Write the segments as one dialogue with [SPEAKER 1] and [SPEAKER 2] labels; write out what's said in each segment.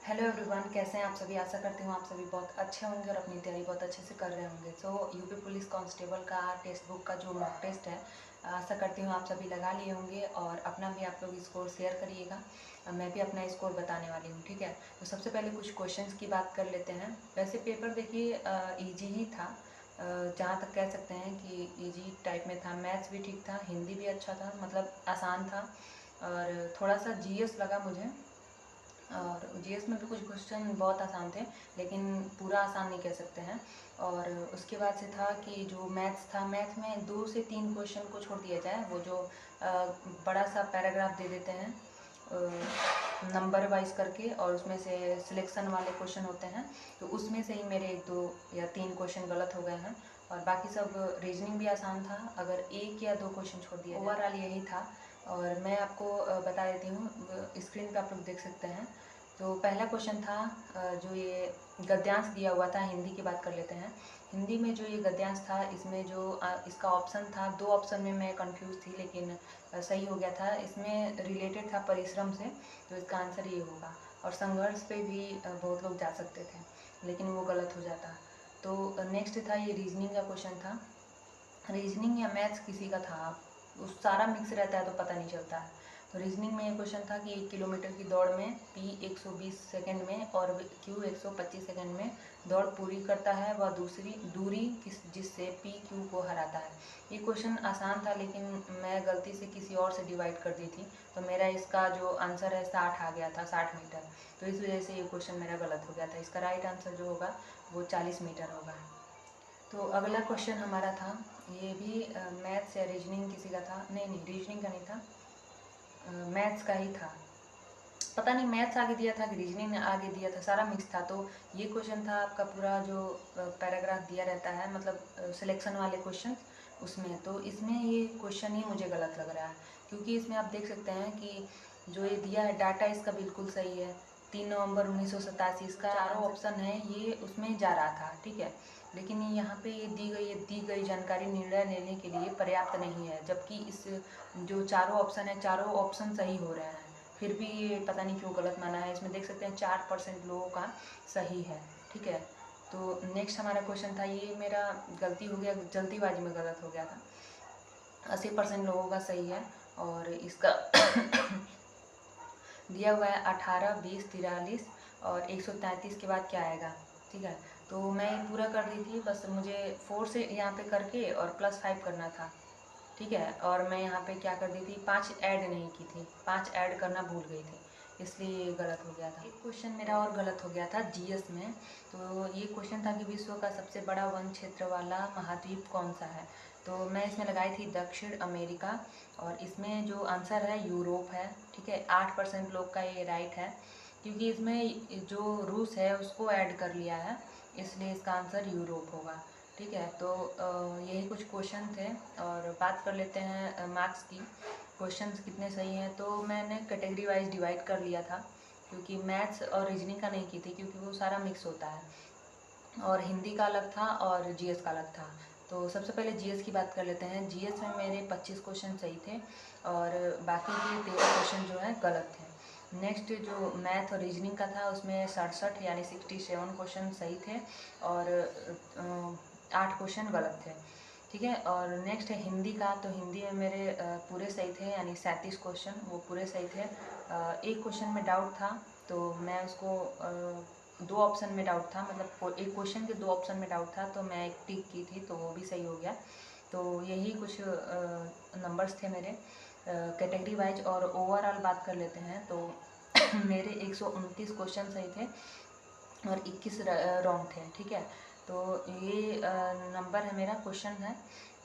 [SPEAKER 1] Hello everyone, कैसे हैं आप सभी। आशा करती हूँ आप सभी बहुत अच्छे होंगे और अपनी तैयारी बहुत अच्छे से कर रहे होंगे। सो यूपी पुलिस कांस्टेबल का टेक्स्ट बुक का जो मॉक टेस्ट है, आशा करती हूँ आप सभी लगा लिए होंगे और अपना भी आप लोग स्कोर शेयर करिएगा। मैं भी अपना स्कोर बताने वाली हूँ, ठीक है। तो सबसे पहले कुछ क्वेश्चंस की बात कर लेते हैं। वैसे पेपर देखिए ईजी ही था, जहाँ तक कह सकते हैं कि ईजी टाइप में था। मैथ्स भी ठीक था, हिंदी भी अच्छा था, मतलब आसान था। और थोड़ा सा जीएस लगा मुझे, और जीएस में भी कुछ क्वेश्चन बहुत आसान थे, लेकिन पूरा आसान नहीं कह सकते हैं। और उसके बाद से था कि जो मैथ्स था, मैथ में 2 से 3 क्वेश्चन को छोड़ दिया जाए। वो जो बड़ा सा पैराग्राफ दे देते हैं नंबर वाइज करके, और उसमें से सिलेक्शन वाले क्वेश्चन होते हैं, तो उसमें से ही मेरे 1 2 या 3 क्वेश्चन गलत हो गए हैं। और बाकी सब रीजनिंग भी आसान था, अगर 1 या 2 क्वेश्चन छोड़ दिया। ओवरऑल यही था। और मैं आपको बता देती हूँ, स्क्रीन पे आप लोग देख सकते हैं। तो पहला क्वेश्चन था जो ये गद्यांश दिया हुआ था। हिंदी की बात कर लेते हैं। हिंदी में जो ये गद्यांश था, इसमें जो इसका ऑप्शन था, 2 ऑप्शन में मैं कंफ्यूज थी, लेकिन सही हो गया था। इसमें रिलेटेड था परिश्रम से, तो इसका आंसर ये होगा। और संघर्ष पे भी बहुत लोग जा सकते थे, लेकिन वो गलत हो जाता। तो नेक्स्ट था ये रीजनिंग का क्वेश्चन था। रीजनिंग या मैथ्स किसी का था, उस सारा मिक्स रहता है तो पता नहीं चलता है। तो रीजनिंग में ये क्वेश्चन था कि 1 किलोमीटर की दौड़ में पी 120 सेकंड में और क्यू 125 सेकंड में दौड़ पूरी करता है, वह दूसरी दूरी जिससे पी क्यू को हराता है। ये क्वेश्चन आसान था, लेकिन मैं गलती से किसी और से डिवाइड कर दी थी, तो मेरा इसका जो आंसर है 60 आ गया था, 60 मीटर। तो इस वजह से ये क्वेश्चन मेरा गलत हो गया था। इसका राइट आंसर जो होगा वो 40 मीटर होगा। तो अगला क्वेश्चन हमारा था, ये भी मैथ्स या रीजनिंग किसी का था। नहीं, रीजनिंग का नहीं था, मैथ्स का ही था। पता नहीं मैथ्स आगे दिया था कि रीजनिंग आगे दिया था, सारा मिक्स था। तो ये क्वेश्चन था आपका पूरा जो पैराग्राफ दिया रहता है, मतलब सिलेक्शन वाले क्वेश्चन उसमें। तो इसमें ये क्वेश्चन ही मुझे गलत लग रहा है, क्योंकि इसमें आप देख सकते हैं कि जो ये दिया है डाटा, इसका बिल्कुल सही है। 3 नवंबर 1987 इसका चारों ऑप्शन है, ये उसमें जा रहा था, ठीक है। लेकिन यहाँ पे ये दी गई जानकारी निर्णय लेने के लिए पर्याप्त नहीं है, जबकि इस जो चारों ऑप्शन है, चारों ऑप्शन सही हो रहे हैं, फिर भी ये पता नहीं क्यों गलत माना है। इसमें देख सकते हैं 4% लोगों का सही है, ठीक है। तो नेक्स्ट हमारा क्वेश्चन था, ये मेरा गलती हो गया, जल्दीबाजी में गलत हो गया था। 80% लोगों का सही है, और इसका दिया हुआ है 18, 20, 43 और 133 के बाद क्या आएगा, ठीक है। तो मैं ये पूरा कर दी थी, बस मुझे 4 से यहाँ पे करके और +5 करना था, ठीक है। और मैं यहाँ पे क्या कर दी थी, 5 ऐड नहीं की थी, 5 ऐड करना भूल गई थी, इसलिए ये गलत हो गया था। एक क्वेश्चन मेरा और गलत हो गया था जीएस में। तो ये क्वेश्चन था कि विश्व का सबसे बड़ा वन क्षेत्र वाला महाद्वीप कौन सा है। तो मैं इसमें लगाई थी दक्षिण अमेरिका, और इसमें जो आंसर है यूरोप है, ठीक है। 8% लोग का ये राइट है, क्योंकि इसमें जो रूस है उसको ऐड कर लिया है, इसलिए इसका आंसर यूरोप होगा, ठीक है। तो यही कुछ क्वेश्चन थे, और बात कर लेते हैं मार्क्स की। क्वेश्चंस कितने सही हैं, तो मैंने कैटेगरी वाइज डिवाइड कर लिया था, क्योंकि मैथ्स और रीजनिंग का नहीं की थी, क्योंकि वो सारा मिक्स होता है। और हिंदी का अलग था और जीएस का अलग था। तो सबसे पहले जीएस की बात कर लेते हैं। जीएस में मेरे 25 क्वेश्चन सही थे, और बाकी के 13 क्वेश्चन जो हैं गलत थे। नेक्स्ट जो मैथ और रीजनिंग का था, उसमें 67 यानी 67 क्वेश्चन सही थे, और 8 क्वेश्चन गलत थे, ठीक है। और नेक्स्ट है हिंदी का। तो हिंदी में मेरे पूरे सही थे, यानी 37 क्वेश्चन वो पूरे सही थे। एक क्वेश्चन में डाउट था, तो मैं उसको 2 ऑप्शन में डाउट था, मतलब एक क्वेश्चन के 2 ऑप्शन में डाउट था, तो मैं एक टिक की थी, तो वो भी सही हो गया। तो यही कुछ नंबर्स थे मेरे कैटेगरी वाइज। और ओवरऑल बात कर लेते हैं, तो मेरे 129 क्वेश्चन सही थे और 21 रॉन्ग थे, ठीक है। तो ये नंबर है मेरा, क्वेश्चन है।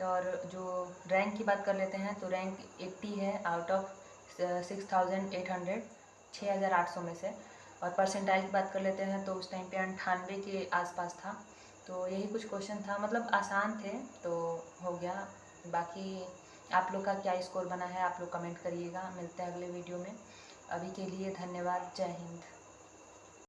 [SPEAKER 1] और जो रैंक की बात कर लेते हैं, तो रैंक 80 है आउट ऑफ 6800, 6800 में से। और परसेंटाइल की बात कर लेते हैं, तो उस टाइम पे 98 के आसपास था। तो यही कुछ क्वेश्चन था, मतलब आसान थे, तो हो गया। बाकी आप लोग का क्या स्कोर बना है, आप लोग कमेंट करिएगा। मिलते हैं अगले वीडियो में। अभी के लिए धन्यवाद, जय हिंद।